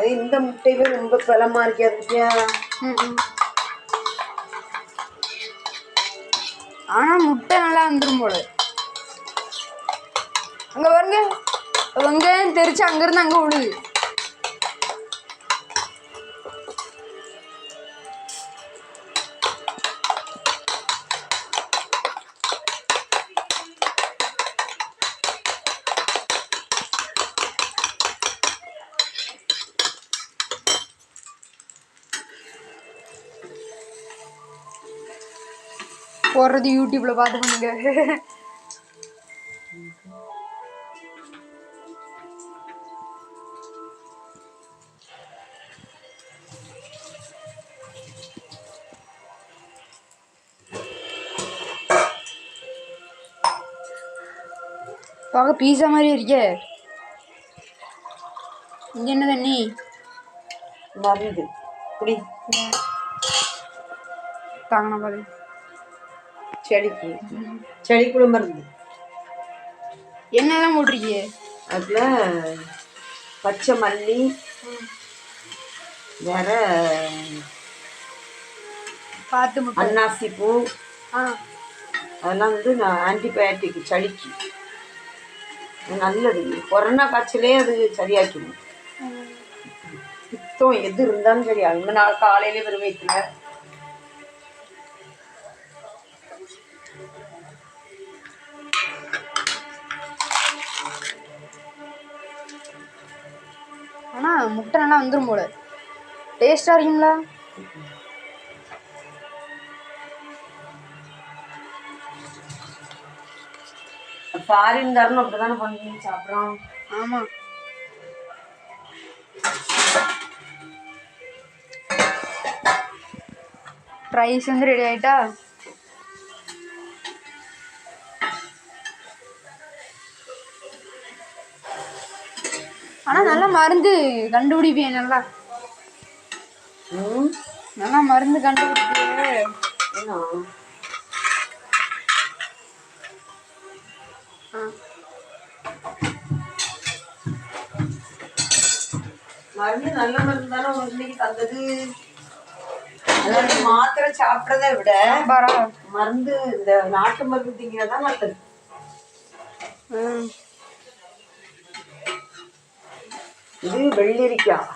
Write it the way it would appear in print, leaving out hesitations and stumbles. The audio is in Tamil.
அது இந்த முட்டையே ரொம்ப பலமா இருக்காது. ஆனா முட்டை நல்லா வந்துடும் போல. அங்க பாருங்க, வெங்காயம் தெரிச்சு அங்கிருந்து அங்க விழுது. போடுறது யூடியூப்ல பார்த்து பண்ணுங்க. பார்க்க பீஸா மாதிரி இருக்கே. இங்க என்ன தண்ணி? மருந்து குடி. தாங்கண்ணா பாரு. செடிக்குள்ள மருந்து என்னெல்லாம் போட்டிருக்கியே? அதில் பச்சை மல்லி, வேற பார்த்து அன்னாசி பூ, அதெல்லாம் வந்து நான் ஆன்டிபயோட்டிக் சளிக்கு நல்லது. கொரோனா காய்ச்சலே அது சரியாக்கணும். பித்தம் எது இருந்தாலும் சரி. அந்த நாள் காலையிலே வெறும் வயிற்றுல ஆனா முட்டை நல்லா வந்துடும் போல. டேஸ்டா இருக்குங்களா? ஃபாரின் காரனும் அப்படிதானே பண்ணி சாப்பிட்றோம். ஆமா, ரைஸ் வந்து ரெடி ஆயிட்டா. ஆனா நல்லா மருந்து கண்டுபிடிப்பேன். நல்லா நல்லா மருந்து கண்டுபிடிப்பேன். மருந்து நல்ல மருந்து தானே இன்னைக்கு தந்தது. அதாவது மாத்திரை சாப்பிட்றதை விட மருந்து இந்த நாட்டு மருந்து திங்கிறதா நல்லது. இது வெள்ளரிக்காய்.